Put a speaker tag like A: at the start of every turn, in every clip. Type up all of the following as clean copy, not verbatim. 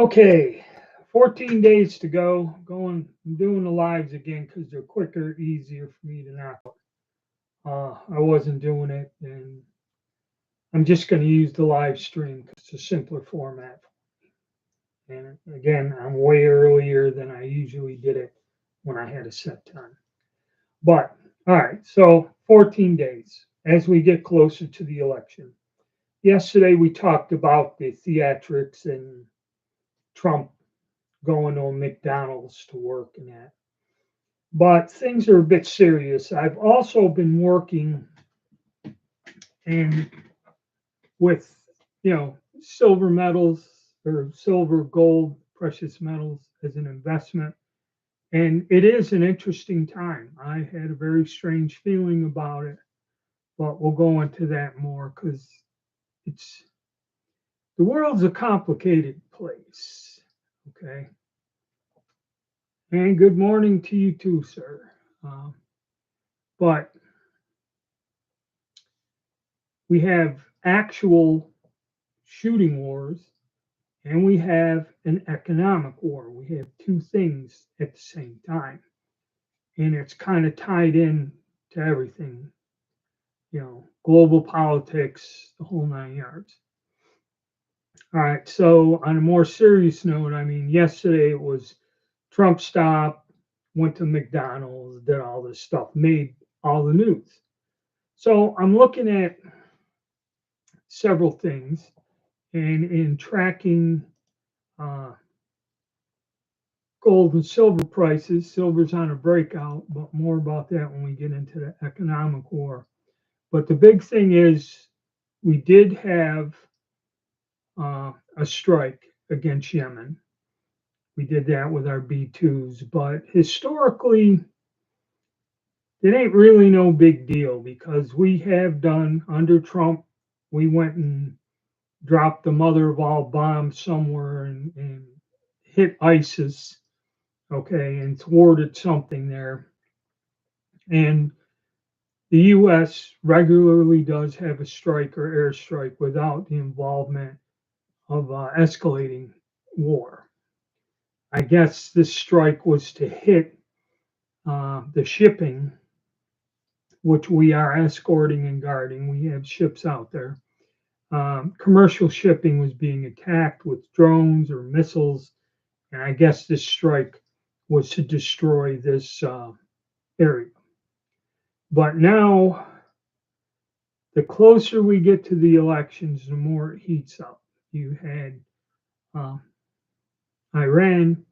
A: Okay, 14 days to go. I'm doing the lives again because they're quicker, easier for me to knock out. I wasn't doing it, and I'm just going to use the live stream because it's a simpler format. And again, I'm way earlier than I usually did it when I had a set time. But all right, so 14 days as we get closer to the election. Yesterday we talked about the theatrics and Trump going to McDonald's to work and that. But things are a bit serious. I've also been working in with silver metals or silver, gold, precious metals as an investment, and it is an interesting time. I had a very strange feeling about it, but we'll go into that more because it's the world's a complicated place. Okay, and good morning to you too, sir. But we have actual shooting wars and we have an economic war. We have two things at the same time. And it's kind of tied in to everything, global politics, the whole nine yards. All right. So, on a more serious note, I mean, yesterday it was Trump stopped, went to McDonald's, did all this stuff, made all the news. So, I'm looking at several things and in tracking uh, gold and silver prices. Silver's on a breakout, but more about that when we get into the economic war. But the big thing is we did have a strike against Yemen. We did that with our B2s, but historically, it ain't really no big deal because we have done under Trump, we went and dropped the mother of all bombs somewhere and hit ISIS, okay, and thwarted something there. And the U.S. regularly does have a strike or airstrike without the involvement of escalating war. I guess this strike was to hit the shipping, which we are escorting and guarding. We have ships out there. Commercial shipping was being attacked with drones or missiles, and I guess this strike was to destroy this area. But now the closer we get to the elections, the more it heats up. You had uh, Iran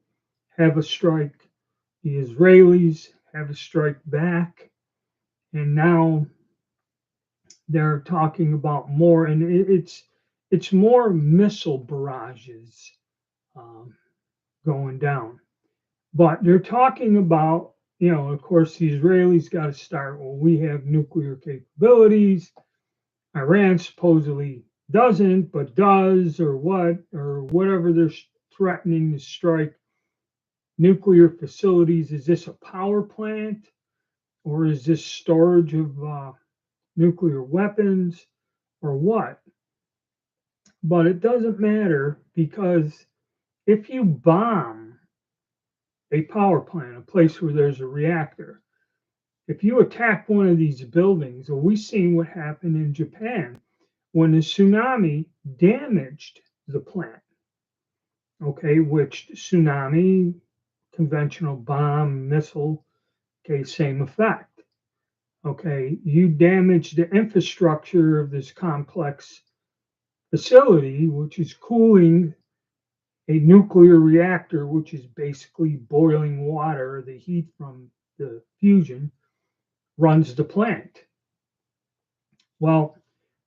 A: have a strike, the Israelis have a strike back, and now they're talking about more, and it's more missile barrages um, going down. But they're talking about, of course, the Israelis got to start. Well, we have nuclear capabilities. Iran supposedly doesn't, but does, or what, or whatever they're threatening to strike nuclear facilities. Is this a power plant, or is this storage of nuclear weapons, or what? But it doesn't matter because if you bomb a power plant, a place where there's a reactor, if you attack one of these buildings, or we've seen what happened in Japan when the tsunami damaged the plant, okay, which tsunami, conventional bomb, missile, okay, same effect. Okay, you damage the infrastructure of this complex facility, which is cooling a nuclear reactor, which is basically boiling water. The heat from the fusion runs the plant. Well,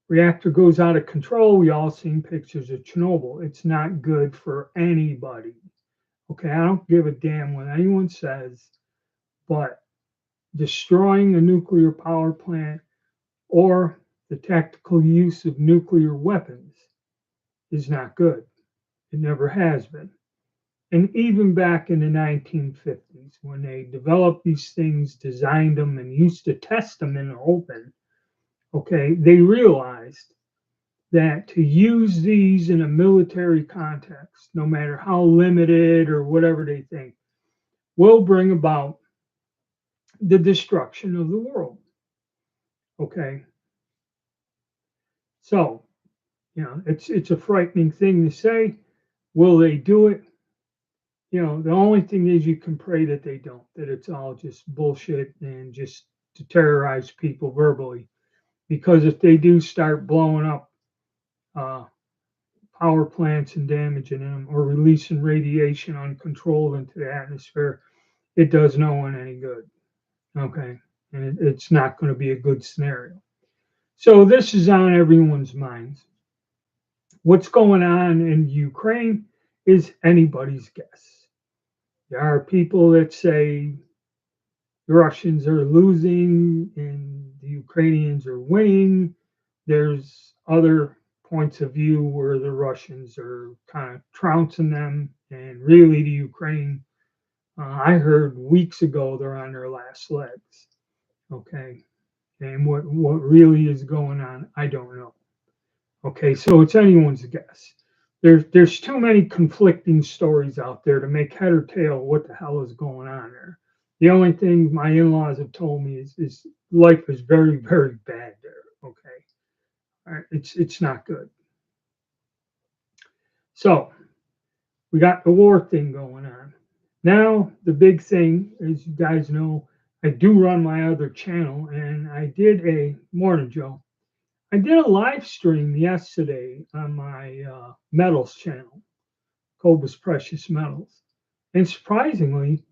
A: reactor goes out of control. We all seen pictures of Chernobyl. It's not good for anybody. Okay, I don't give a damn what anyone says, but destroying a nuclear power plant or the tactical use of nuclear weapons is not good. It never has been. And even back in the 1950s, when they developed these things, designed them, and used to test them in the open, okay, they realized that to use these in a military context, no matter how limited or whatever they think, will bring about the destruction of the world. Okay, so it's a frightening thing to say. Will they do it? The only thing is you can pray that they don't, that it's all just bullshit and just to terrorize people verbally. Because if they do start blowing up uh, power plants and damaging them or releasing radiation uncontrolled into the atmosphere, it does no one any good. Okay. And it's not going to be a good scenario. So this is on everyone's minds. What's going on in Ukraine is anybody's guess. There are people that say the Russians are losing and the Ukrainians are winning. There's other points of view where the Russians are kind of trouncing them, and really the Ukraine, I heard weeks ago they're on their last legs. Okay, and what really is going on, I don't know. Okay, so it's anyone's guess. There's too many conflicting stories out there to make head or tail what the hell is going on there. The only thing my in-laws have told me is life is very, very bad there. Okay. All right, it's not good. So we got the war thing going on. Now the big thing, as you guys know, I do run my other channel, and I did a morning, Joe. I did a live stream yesterday on my metals channel, Cobus Precious Metals, and surprisingly,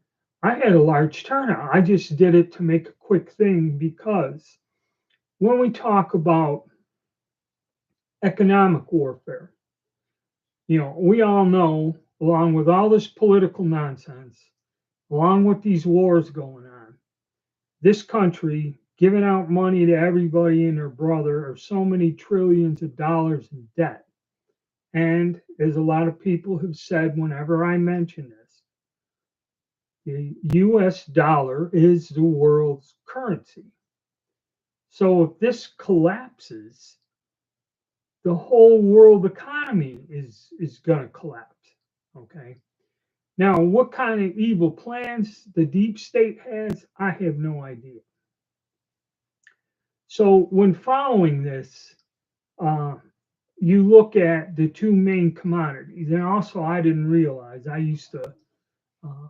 A: I had a large turnout. I just did it to make a quick thing because when we talk about economic warfare, we all know, along with all this political nonsense, along with these wars going on, this country giving out money to everybody and their brother are so many trillions of dollars in debt. And as a lot of people have said whenever I mention this, the US dollar is the world's currency. So if this collapses, the whole world economy is going to collapse. Okay. Now, what kind of evil plans the deep state has, I have no idea. So, when following this, uh, you look at the two main commodities, and also I didn't realize I used to uh,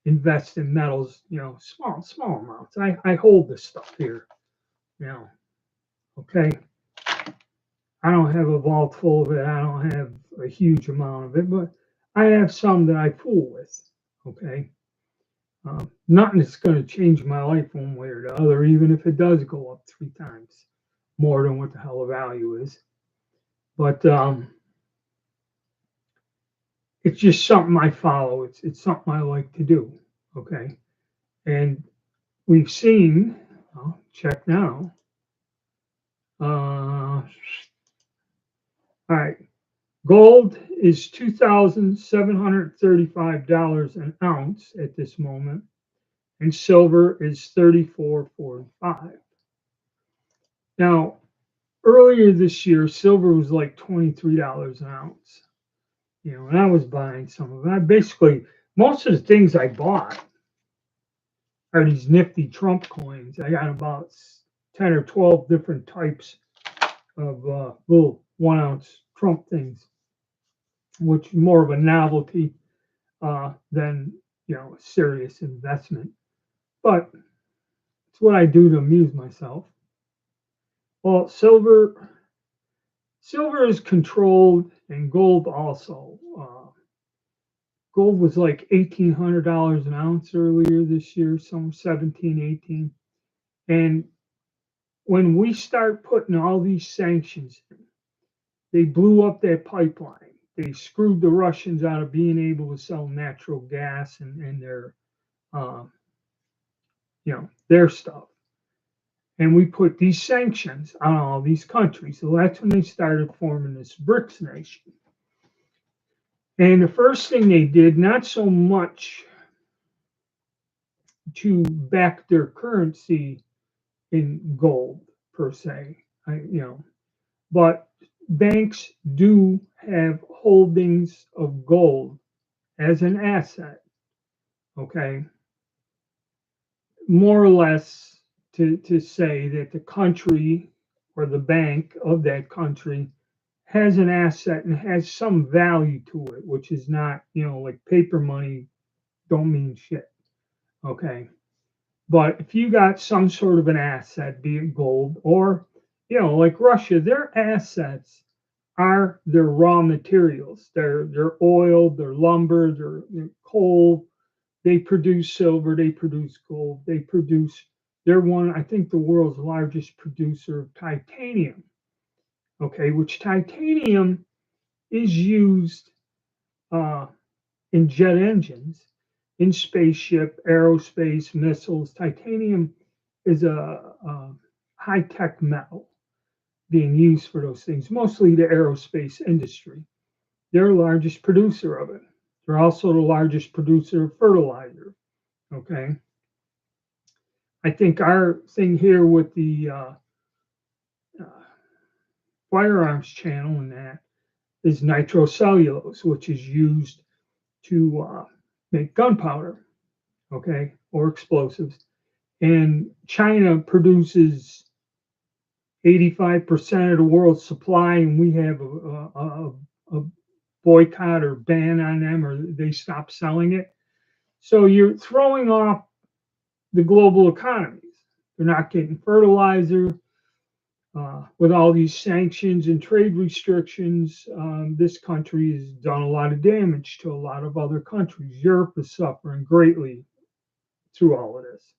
A: invest in metals, small amounts. I hold this stuff here, okay. I don't have a vault full of it. I don't have a huge amount of it, but I have some that I fool with. Okay. Nothing that's going to change my life one way or the other, even if it does go up 3 times more than what the hell the value is. But it's just something I follow. It's something I like to do. Okay. And we've seen, I'll check now. All right. Gold is $2,735 an ounce at this moment, and silver is $34.45. Now, earlier this year, silver was like $23 an ounce, and I was buying some of it. Basically, most of the things I bought are these nifty Trump coins. I got about 10 or 12 different types of little 1 ounce Trump things, which is more of a novelty than a serious investment. But it's what I do to amuse myself. Well, silver is controlled, and gold also. Gold was like $1,800 an ounce earlier this year, some 17, 18. And when we start putting all these sanctions in, they blew up that pipeline. They screwed the Russians out of being able to sell natural gas and their, um, their stuff. And we put these sanctions on all these countries. So that's when they started forming this BRICS nation. And the first thing they did, not so much to back their currency in gold per se, but banks do have holdings of gold as an asset, okay? More or less to say that the country or the bank of that country has an asset and has some value to it, which is not, like paper money don't mean shit, okay? But if you got some sort of an asset, be it gold or, like Russia, their assets are their raw materials, their oil, their lumber, their coal. They produce silver, they produce gold, they're one, I think, the world's largest producer of titanium. Okay, which titanium is used uh, in jet engines, in spaceship, aerospace, missiles. Titanium is a high tech metal being used for those things, mostly the aerospace industry. They're the largest producer of it. They're also the largest producer of fertilizer. Okay. I think our thing here with the uh, firearms channel and that is nitrocellulose, which is used to make gunpowder, okay, or explosives. And China produces 85% of the world's supply, and we have a boycott or ban on them, or they stop selling it. So you're throwing off the global economies. They're not getting fertilizer. With all these sanctions and trade restrictions, this country has done a lot of damage to a lot of other countries. Europe is suffering greatly through all of this.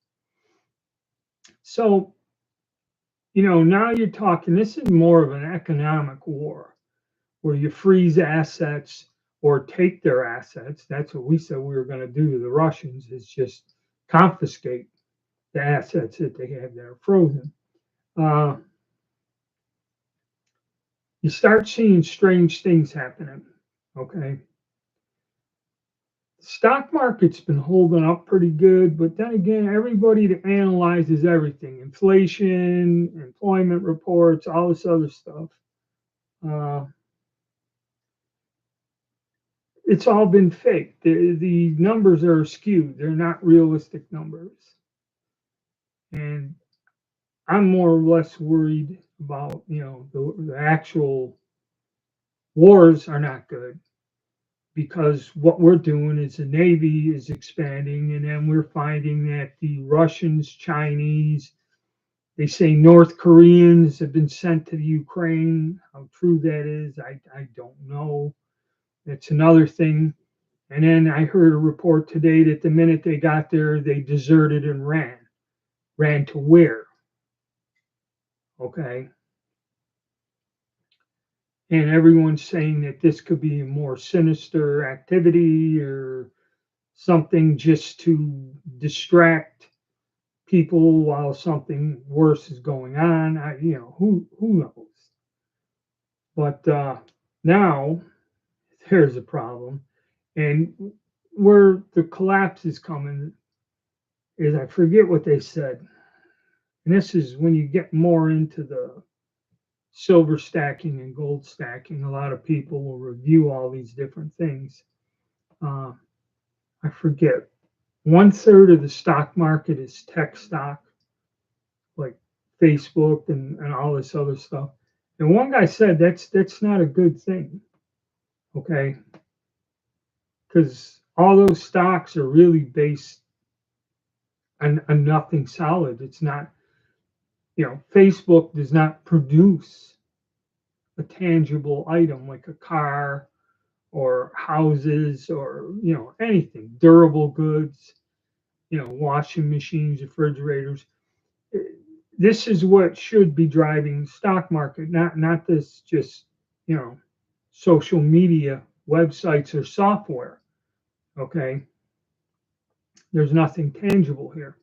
A: So, now you're talking, this is more of an economic war where you freeze assets or take their assets. That's what we said we were going to do to the Russians, is just confiscate the assets that they have that are frozen. Uh, you start seeing strange things happening. Okay. The stock market's been holding up pretty good, but then again, everybody that analyzes everything, inflation, employment reports, all this other stuff, uh, it's all been fake. The numbers are skewed, they're not realistic numbers. And I'm more or less worried about, the actual wars are not good, because what we're doing is the Navy is expanding, and then we're finding that the Russians, Chinese, they say North Koreans have been sent to the Ukraine. How true that is, I don't know. That's another thing. And then I heard a report today that the minute they got there, they deserted and ran. Ran to where? Okay. And everyone's saying that this could be a more sinister activity or something just to distract people while something worse is going on. Who knows? But now there's a problem, and where the collapse is coming is, I forget what they said, and this is when you get more into the silver stacking and gold stacking. A lot of people will review all these different things. Uh, I forget. 1/3 of the stock market is tech stock, like Facebook and all this other stuff. And one guy said that's not a good thing, okay? Because all those stocks are really based on nothing solid. It's not, Facebook does not produce a tangible item like a car or houses or, anything, durable goods, washing machines, refrigerators. This is what should be driving the stock market, not this just, you know, social media websites or software. Okay. There's nothing tangible here.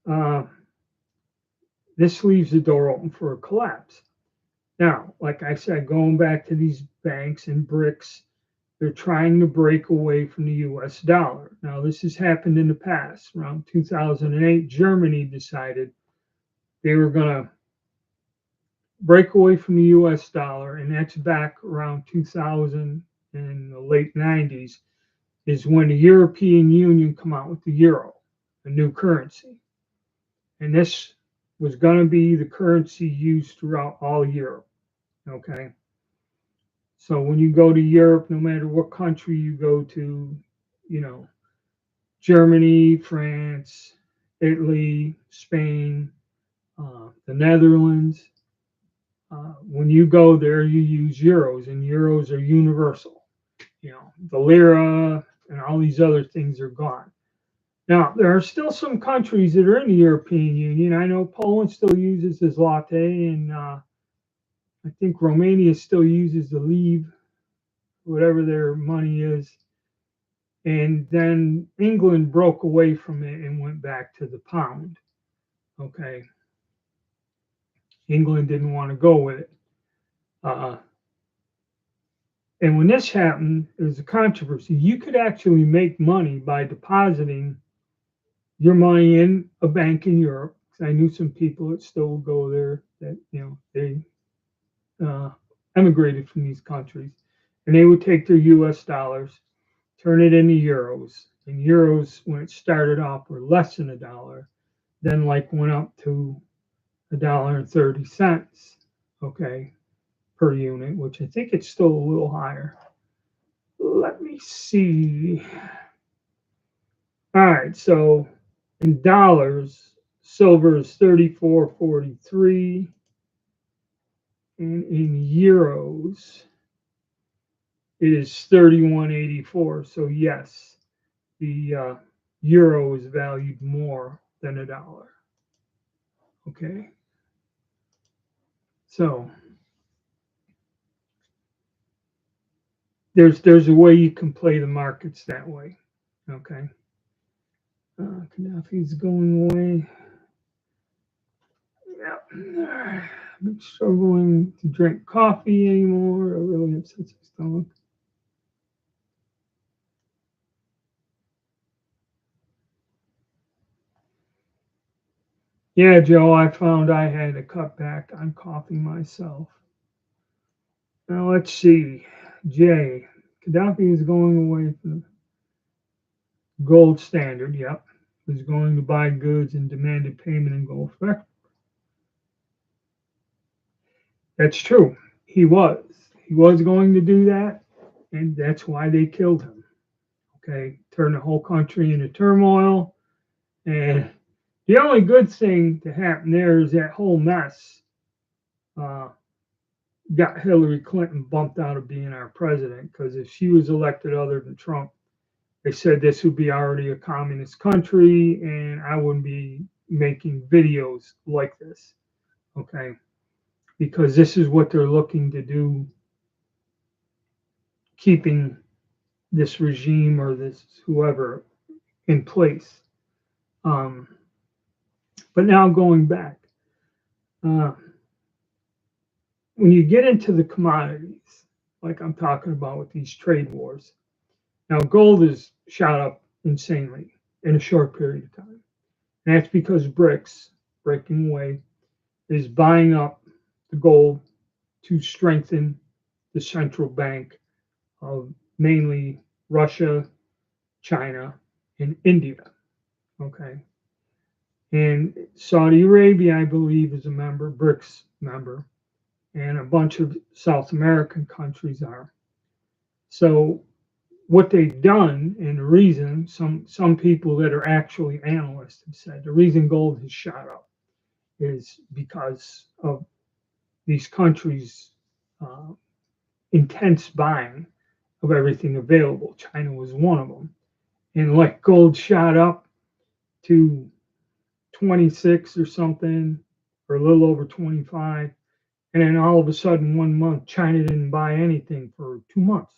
A: Uh, this leaves the door open for a collapse. Now, like I said, going back to these banks and BRICS, they're trying to break away from the US dollar. Now, this has happened in the past. Around 2008, Germany decided they were going to break away from the US dollar, and that's back around 2000 in the late 90s, is when the European Union come out with the euro, a new currency. And this was going to be the currency used throughout all Europe. Okay. So when you go to Europe, no matter what country you go to, you know, Germany, France, Italy, Spain, the Netherlands, when you go there, you use euros, and euros are universal. You know, the lira and all these other things are gone. Now, there are still some countries that are in the European Union. I know Poland still uses the zloty, and I think Romania still uses the leu, whatever their money is. And then England broke away from it and went back to the pound. Okay. England didn't want to go with it. And when this happened, there was a controversy. You could actually make money by depositing your money in a bank in Europe. I knew some people that still go there that, you know, they emigrated from these countries, and they would take their US dollars, turn it into euros. And euros, when it started off, were less than $1, then like went up to $1.30, okay, per unit, which I think it's still a little higher. Let me see. All right, so in dollars, silver is 34.43, and in euros, it is 31.84. So yes, the euro is valued more than $1. Okay, so there's a way you can play the markets that way. Okay, Gaddafi's going away. Yeah, I'm struggling to drink coffee anymore. I really upset my stomach. Yeah, Joe, I found I had to cut back on coffee myself. Now let's see. Jay, Gaddafi is going away from the gold standard. Yep. Was going to buy goods and demanded payment in gold. That's true. He was. He was going to do that, and that's why they killed him. Okay. Turned the whole country into turmoil. And the only good thing to happen there is that whole mess uh, got Hillary Clinton bumped out of being our president, because if she was elected other than Trump, they said this would be already a communist country and I wouldn't be making videos like this. Okay. Because this is what they're looking to do, keeping this regime or this whoever in place. Um, but now going back, uh, when you get into the commodities, like I'm talking about with these trade wars, now gold has shot up insanely in a short period of time. And that's because BRICS, breaking away, is buying up the gold to strengthen the central bank of mainly Russia, China, and India. Okay. And Saudi Arabia, I believe, is a member, BRICS member, and a bunch of South American countries are. So what they've done, and the reason some people that are actually analysts have said the reason gold has shot up is because of these countries' uh, intense buying of everything available. China was one of them. And like gold shot up to 26 or something, or a little over 25. And then all of a sudden, 1 month, China didn't buy anything for 2 months.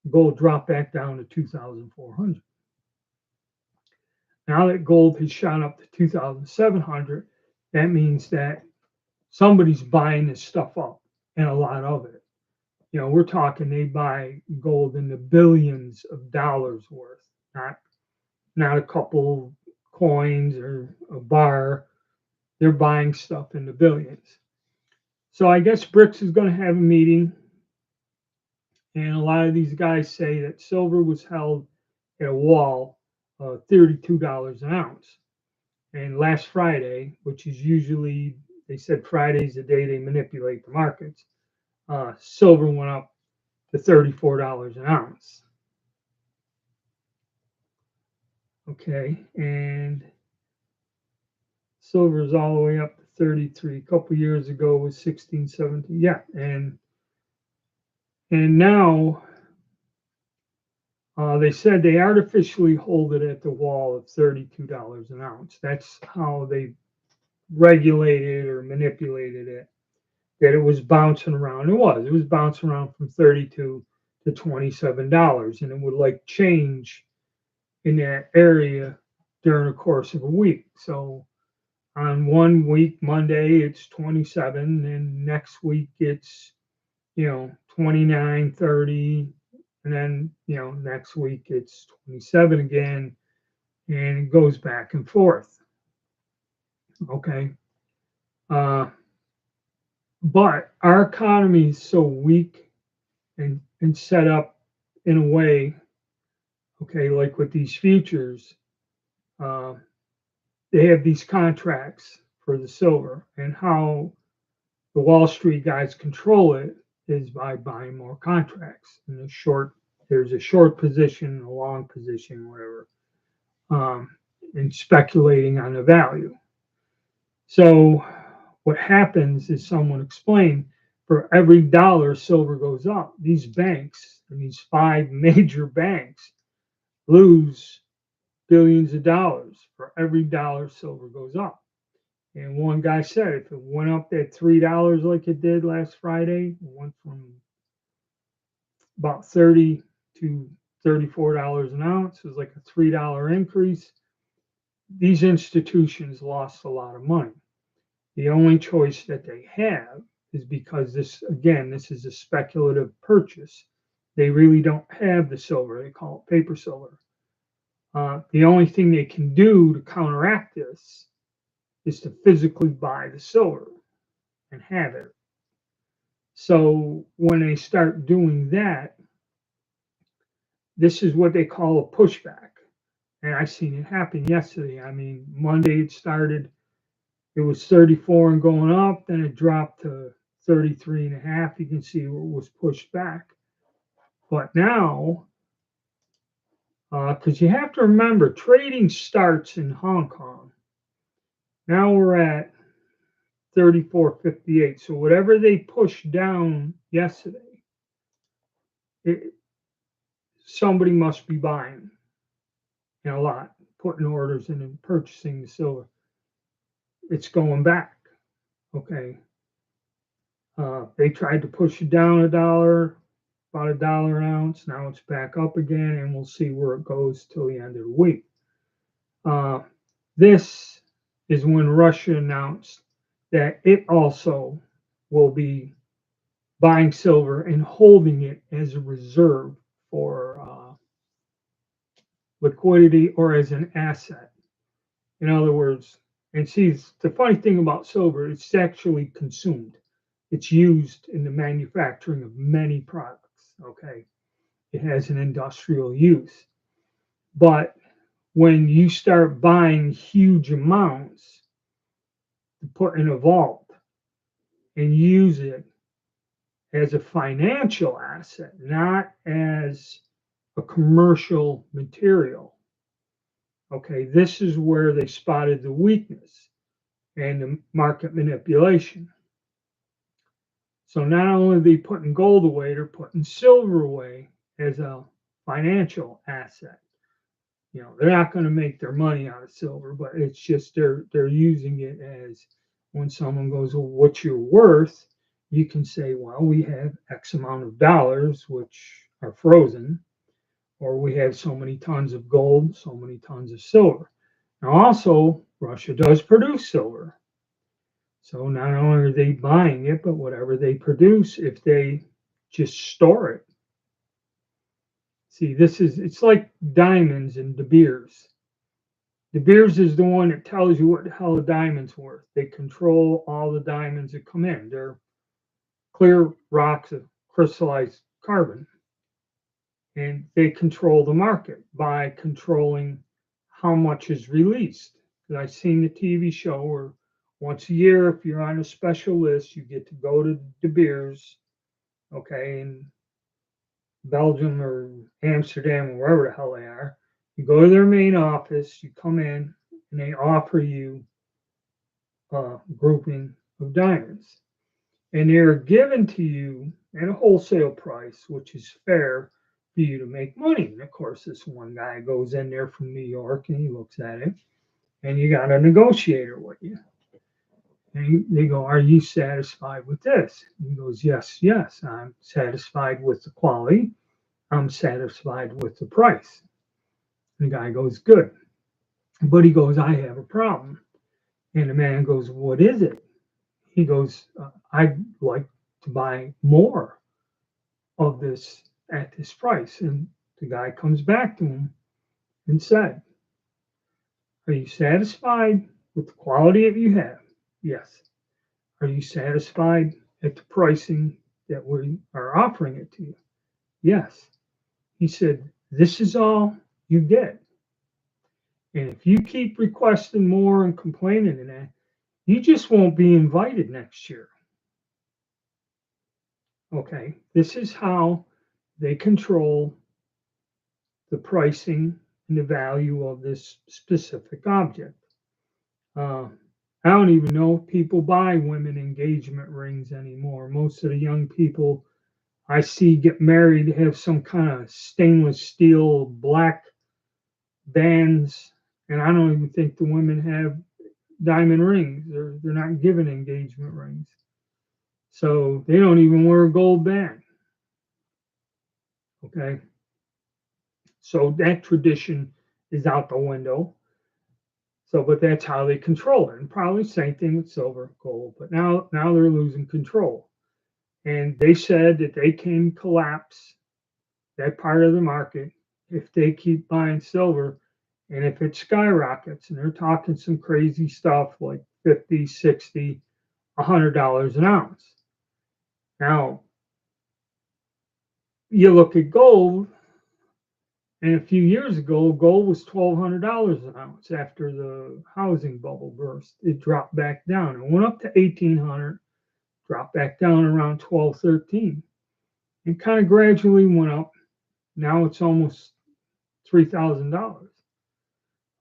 A: Gold dropped back down to 2,400. Now that gold has shot up to 2,700, that means that somebody's buying this stuff up, and a lot of it. You know, we're talking they buy gold in the billions of dollars worth, not a couple coins or a bar. They're buying stuff in the billions. So I guess BRICS is going to have a meeting, and a lot of these guys say that silver was held at a wall of $32 an ounce. And last Friday, which is usually, they said Friday's the day they manipulate the markets, silver went up to $34 an ounce. Okay, and silver is all the way up to 33. A couple years ago was 16, 17. Yeah, and now they said they artificially hold it at the wall of $32 an ounce. That's how they regulated or manipulated it. That it was bouncing around. It was bouncing around from 32 to $27, and it would like change in that area during the course of a week. So on one week, Monday, it's 27, and next week it's 29, 30, and then next week it's 27 again, and it goes back and forth. Okay. But our economy is so weak and set up in a way, okay, like with these futures, they have these contracts for the silver, and how the Wall Street guys control it is by buying more contracts. And there's a short position, a long position, whatever, and speculating on the value. So what happens is, someone explained, for every dollar silver goes up, these banks and these 5 major banks lose billions of dollars for every dollar silver goes up. And one guy said if it went up at $3 like it did last Friday, it went from about 30 to $34 an ounce. It was like a $3 increase. These institutions lost a lot of money. The only choice that they have is, because this is a speculative purchase. They really don't have the silver. They call it paper silver. The only thing they can do to counteract this is to physically buy the silver and have it. So when they start doing that, this is what they call a pushback. And I seen it happen yesterday. I mean, Monday it started, it was 34 and going up, then it dropped to 33 and a half. You can see it was pushed back. But now, because you have to remember, trading starts in Hong Kong. Now we're at 34.58. So whatever they pushed down yesterday, somebody must be buying a lot, putting orders in and purchasing the silver. It's going back. Okay. They tried to push it down $1, about $1 an ounce. Now it's back up again, and we'll see where it goes till the end of the week. This is when Russia announced that it also will be buying silver and holding it as a reserve for liquidity or as an asset. In other words, and see, the funny thing about silver, it's actually consumed. It's used in the manufacturing of many products. Okay. It has an industrial use. But when you start buying huge amounts to put in a vault and use it as a financial asset, not as a commercial material, okay, this is where they spotted the weakness and the market manipulation. So not only are they putting gold away, they're putting silver away as a financial asset. They're not going to make their money out of silver, but it's just they're using it as, when someone goes, well, what's your worth? You can say, well, we have X amount of dollars, which are frozen, or we have so many tons of gold, so many tons of silver. Now, also, Russia does produce silver. So not only are they buying it, but whatever they produce, if they just store it. See, it's like diamonds and De Beers. De Beers is the one that tells you what the hell a diamond's worth. They control all the diamonds that come in. They're clear rocks of crystallized carbon. And they control the market by controlling how much is released. And I've seen the TV show where once a year, if you're on a special list, you get to go to De Beers, okay, in Belgium or Amsterdam or wherever the hell they are. You go to their main office, you come in, and they offer you a grouping of diamonds. And they're given to you at a wholesale price, which is fair for you to make money. And of course, this one guy goes in there from New York and he looks at it, and you got a negotiator with you. And they go, "Are you satisfied with this?" And he goes, "Yes, yes, I'm satisfied with the quality. I'm satisfied with the price." And the guy goes, "Good." But he goes, "I have a problem." And the man goes, "What is it?" He goes, "I'd like to buy more of this at this price." And the guy comes back to him and said, "Are you satisfied with the quality that you have?" "Yes." "Are you satisfied at the pricing that we are offering it to you?" "Yes." He said, "This is all you get. And if you keep requesting more and complaining and that, you just won't be invited next year." Okay. This is how they control the pricing and the value of this specific object. Uh, I don't even know if people buy women engagement rings anymore. Most of the young people I see get married have some kind of stainless steel black bands, and I don't even think the women have diamond rings. They're not given engagement rings, so they don't even wear a gold band. Okay, so that tradition is out the window. So, but that's how they control it, and probably same thing with silver, gold. But now they're losing control, and they said that they can collapse that part of the market if they keep buying silver, and if it skyrockets, and they're talking some crazy stuff like 50, 60, $100 an ounce. Now, you look at gold, and a few years ago, gold was $1,200 an ounce after the housing bubble burst. It dropped back down. It went up to 1,800, dropped back down around 12, 13, and kind of gradually went up. Now it's almost $3,000.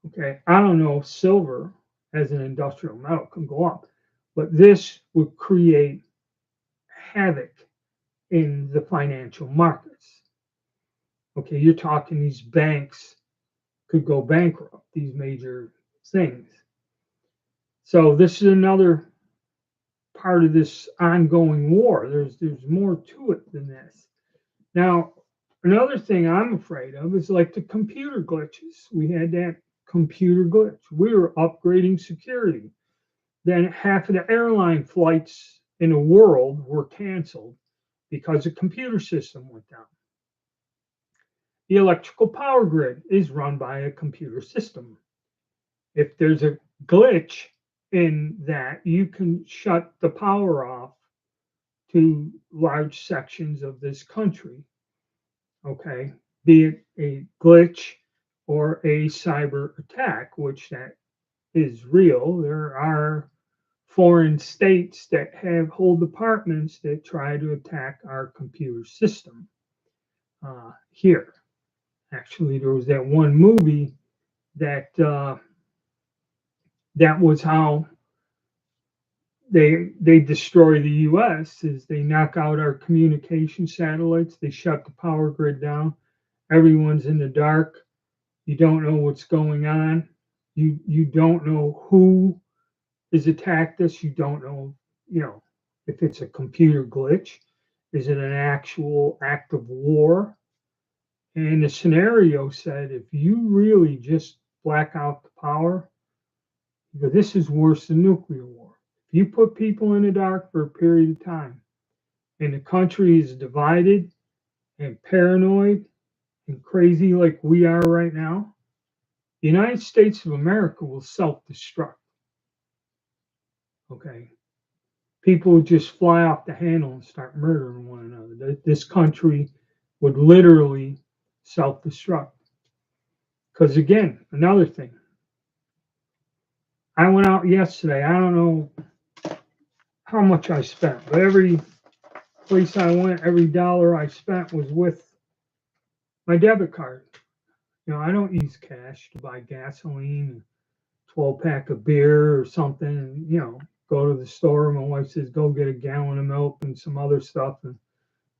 A: Okay, I don't know if silver as an industrial metal can go up, but this would create havoc in the financial markets. Okay, you're talking these banks could go bankrupt, these major things. So this is another part of this ongoing war. There's more to it than this. Now, another thing I'm afraid of is like the computer glitches. We had that computer glitch. We were upgrading security. Then half of the airline flights in the world were canceled because the computer system went down. The electrical power grid is run by a computer system. If there's a glitch in that, you can shut the power off to large sections of this country. Okay, be it a glitch or a cyber attack, which that is real. There are foreign states that have whole departments that try to attack our computer system here. Actually, there was that one movie that that was how they destroy the U.S. is they knock out our communication satellites, they shut the power grid down, everyone's in the dark, you don't know what's going on, you don't know who is attacked us, you don't know, if it's a computer glitch, is it an actual act of war? And the scenario said if you really just black out the power, this is worse than nuclear war. If you put people in the dark for a period of time and the country is divided and paranoid and crazy like we are right now, the United States of America will self destruct. Okay. people would just fly off the handle and start murdering one another. This country would literally self-destruct. Because again, another thing, I went out yesterday. I don't know how much I spent, but every place I went, every dollar I spent was with my debit card. I don't use cash to buy gasoline, 12 pack of beer or something, and, go to the store. My wife says, go get a gallon of milk and some other stuff and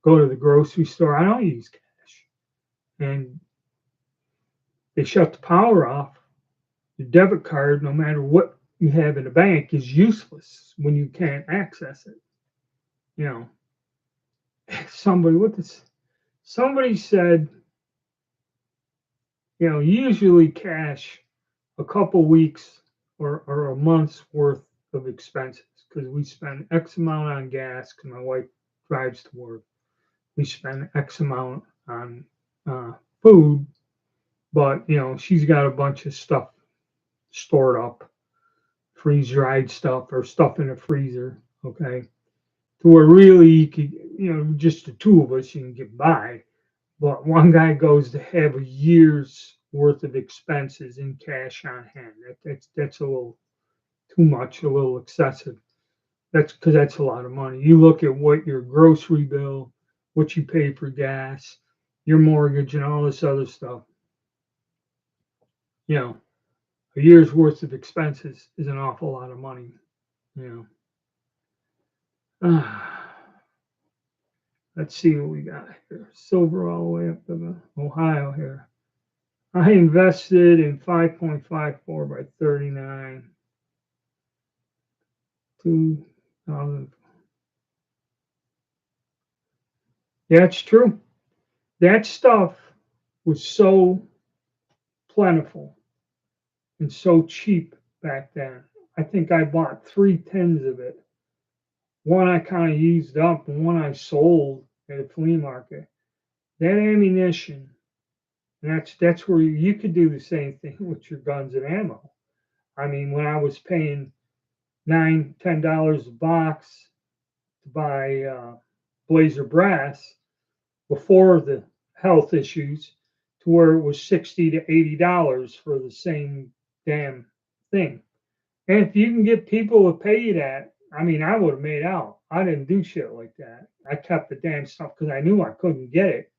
A: go to the grocery store. I don't use cash. And they shut the power off. Your debit card, no matter what you have in the bank, is useless when you can't access it. You know, somebody said, usually cash a couple weeks or a month's worth of expenses because we spend X amount on gas because my wife drives to work. We spend X amount on food, but she's got a bunch of stuff stored up, freeze dried stuff or stuff in the freezer. Okay, to where really you could, just the two of us, you can get by. But one guy goes to have a year's worth of expenses in cash on hand. That's a little too much, a little excessive. That's because that's a lot of money. You look at what your grocery bill, what you pay for gas, your mortgage, and all this other stuff. You know, a year's worth of expenses is an awful lot of money. You know. Let's see what we got here. Silver all the way up to the Ohio here. I invested in 5.54 by 39. 2000. Yeah, it's true. That stuff was so plentiful and so cheap back then. I think I bought 3 tins of it. One I kind of used up, and one I sold at a flea market. That ammunition, that's where you could do the same thing with your guns and ammo. I mean, when I was paying $9, $10 a box to buy Blazer brass before the health issues, to where it was $60 to $80 for the same damn thing. And if you can get people to pay you that, I mean, I would have made out. I didn't do shit like that. I kept the damn stuff because I knew I couldn't get it.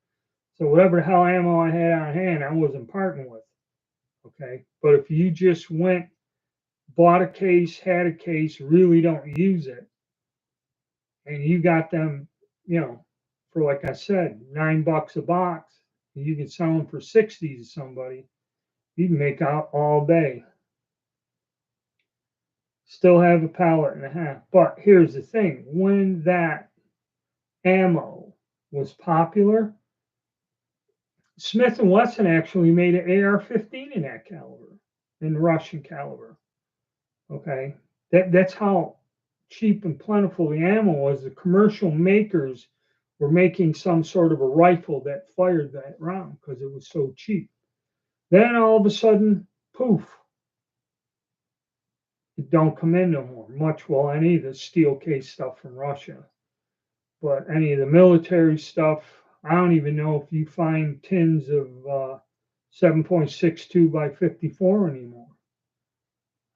A: So whatever the hell ammo I had on hand, I wasn't parting with. Okay. But if you just went, bought a case, had a case, really don't use it, and you got them, for like I said, $9 a box, and you can sell them for 60 to somebody, you can make out all day. Still have a pallet and a half. But here's the thing: when that ammo was popular, Smith and Wesson actually made an AR-15 in that caliber, in the Russian caliber. Okay, that's how cheap and plentiful the ammo was. The commercial makers were making some sort of a rifle that fired that round because it was so cheap. Then all of a sudden, poof, it don't come in no more. Much well, any of the steel case stuff from Russia, but any of the military stuff, I don't even know if you find tins of 7.62 by 54 anymore.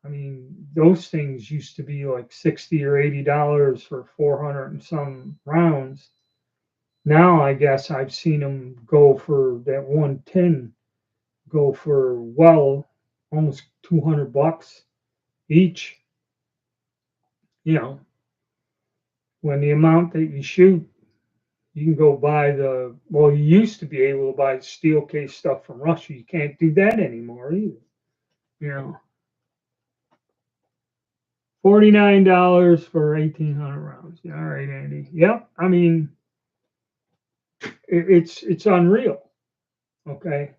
A: I mean, those things used to be like $60 or $80 for 400 and some rounds. Now I guess I've seen them go for that 1 tin, go for almost $200 each. When the amount that you shoot, you can go buy you used to be able to buy steel case stuff from Russia. You can't do that anymore either. You know, $49 for 1,800 rounds. Yeah, all right, Andy. Yep. I mean, it's unreal. Okay.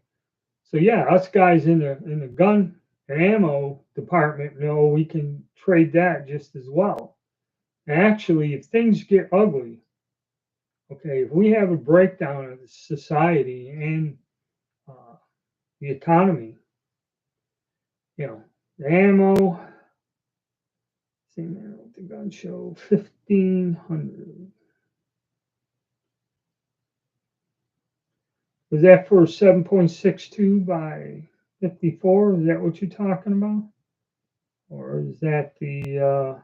A: So yeah, us guys in the gun and ammo department know we can trade that just as well. And actually, if things get ugly, okay, if we have a breakdown of the society and uh, the economy, the ammo. See, man, the gun show 1500. Was that for 7.62 by 54? Is that what you're talking about? Or is that the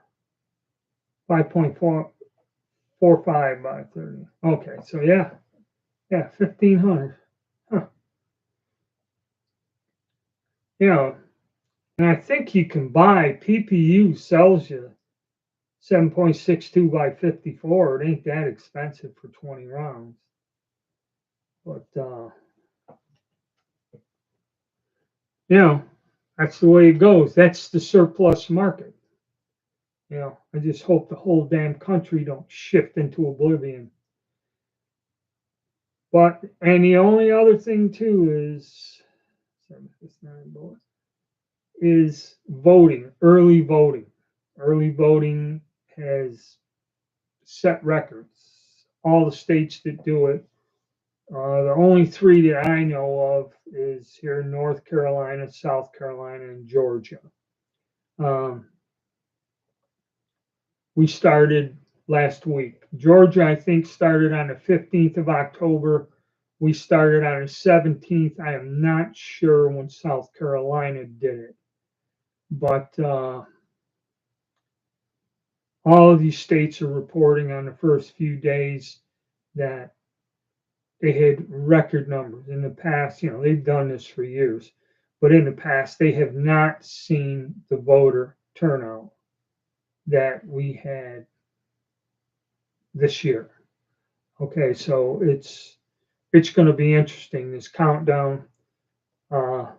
A: 5.45 by 30? Okay, so yeah, 1500. Huh. You know, and I think you can buy, PPU sells you 7.62 by 54. It ain't that expensive for 20 rounds. But, that's the way it goes. That's the surplus market. I just hope the whole damn country don't shift into oblivion. And the only other thing too is voting, early voting. Early voting has set records. All the states that do it, the only three that I know of is here in North Carolina, South Carolina, and Georgia. We started last week. Georgia, I think, started on the 15th of October. We started on the 17th. I am not sure when South Carolina did it. But all of these states are reporting on the first few days that they had record numbers. In the past, they've done this for years, but in the past, they have not seen the voter turnout that we had this year. Okay, so it's going to be interesting, this countdown. I'll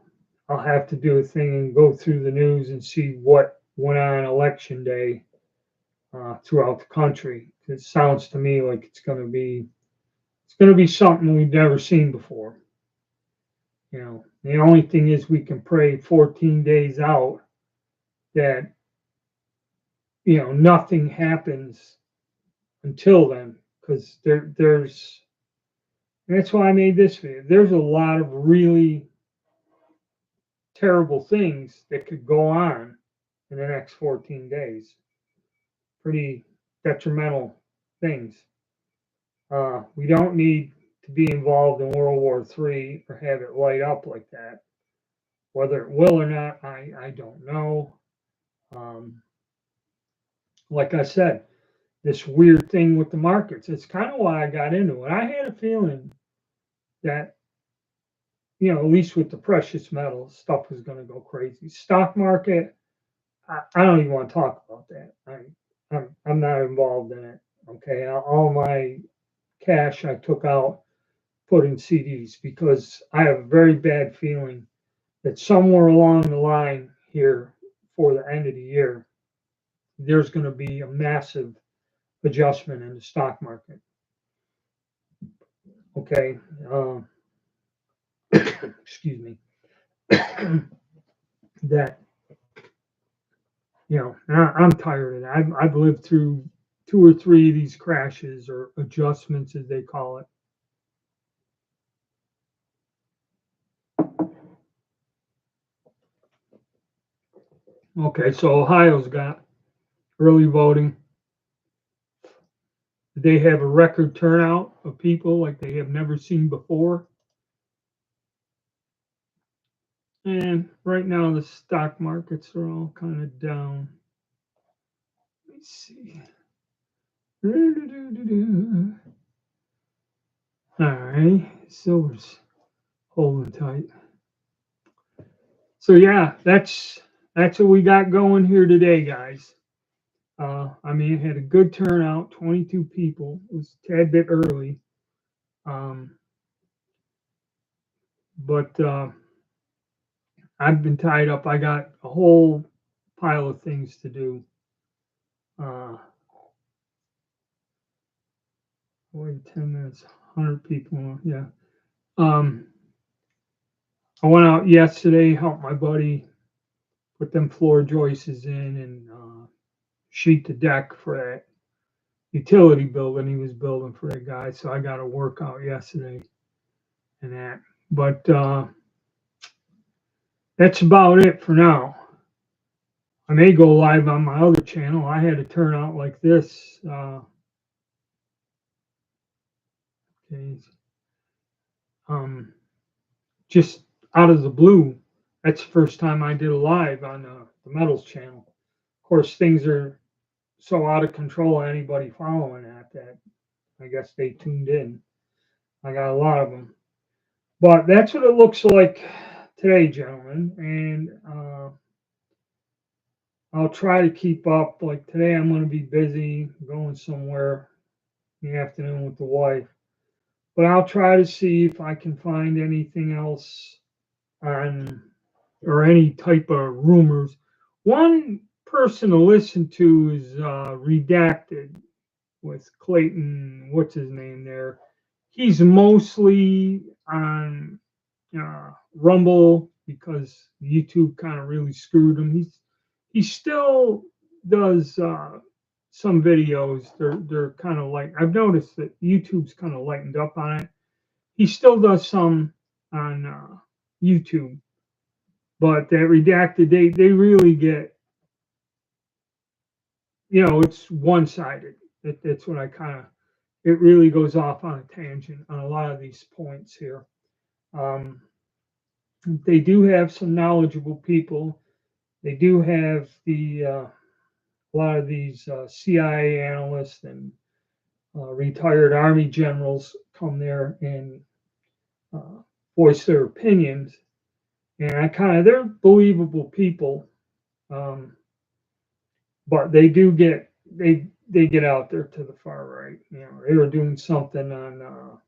A: have to do a thing and go through the news and see what went on election day throughout the country. It sounds to me like it's going to be something we've never seen before. The only thing is we can pray 14 days out that nothing happens until then, because that's why I made this video. There's a lot of really terrible things that could go on in the next 14 days. Pretty detrimental things. We don't need to be involved in World War III or have it light up like that. Whether it will or not, I don't know. Like I said, this weird thing with the markets, it's kind of why I got into it. I had a feeling that, at least with the precious metals, stuff was going to go crazy. Stock market, I don't even want to talk about that. I'm not involved in it. Okay, all my cash I took out, put in CDs, because I have a very bad feeling that somewhere along the line here for the end of the year, there's going to be a massive adjustment in the stock market. Okay, excuse me. That, I'm tired of that. I've lived through 2 or 3 of these crashes, or adjustments as they call it. Okay, so Ohio's got early voting. They have a record turnout of people like they have never seen before. And right now the stock markets are all kind of down. Let me see. All right, silver's holding tight. So yeah, that's what we got going here today, guys. It had a good turnout, 22 people. It was a tad bit early. But I've been tied up. I got a whole pile of things to do. 10 minutes, 100 people. Yeah. I went out yesterday, helped my buddy put them floor joists in and sheet the deck for that utility building he was building for that guy. So I got to work out yesterday and that. But that's about it for now. I may go live on my other channel. I had to turn out like this. Okay, just out of the blue. That's the first time I did a live on the Metals channel. Of course, things are so out of control. Anybody following that I guess they tuned in. I got a lot of them, but that's what it looks like today, gentlemen. And I'll try to keep up. Like today, I'm going to be busy going somewhere in the afternoon with the wife, but I'll try to see if I can find anything else on or any type of rumors. One person to listen to is Redacted with Clayton. What's his name there? He's mostly on Rumble because YouTube kind of really screwed him. He still does some videos. They're kind of like, I've noticed that YouTube's kind of lightened up on it. He still does some on YouTube, but that Redacted, they really get, it's one sided. That's what I kind of, it really goes off on a tangent on a lot of these points here. Um, they do have some knowledgeable people. They do have a lot of these CIA analysts and retired Army generals come there and voice their opinions. And they're believable people, but they get out there to the far right. They were doing something on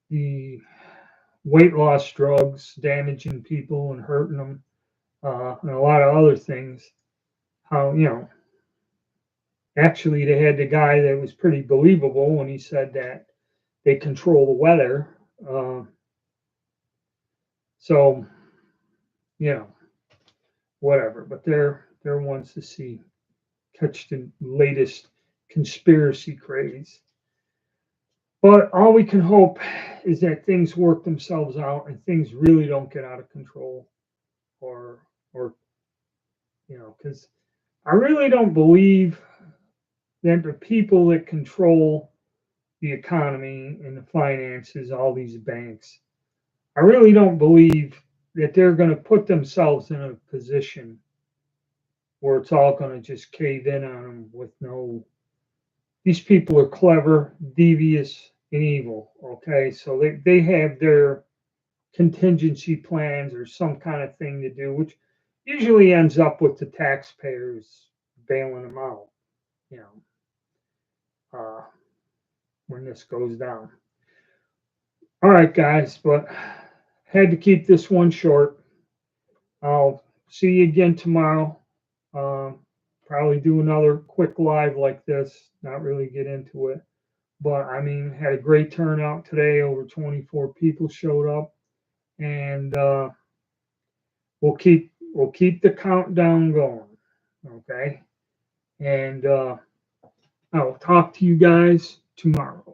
A: the weight loss drugs damaging people and hurting them, and a lot of other things. How, actually they had the guy that was pretty believable when he said that they control the weather. So, whatever. But they're ones to see, catch the latest conspiracy craze. But all we can hope is that things work themselves out and things really don't get out of control, or because I really don't believe that the people that control the economy and the finances, all these banks, I really don't believe that they're going to put themselves in a position where it's all going to just cave in on them with no. These people are clever, devious, and evil. Okay, so they have their contingency plans or some kind of thing to do, which usually ends up with the taxpayers bailing them out. You when this goes down. All right, guys, but had to keep this one short. I'll see you again tomorrow. Probably do another quick live like this, not really get into it. But I mean, had a great turnout today. Over 24 people showed up, and we'll keep the countdown going. Okay, and I'll talk to you guys tomorrow.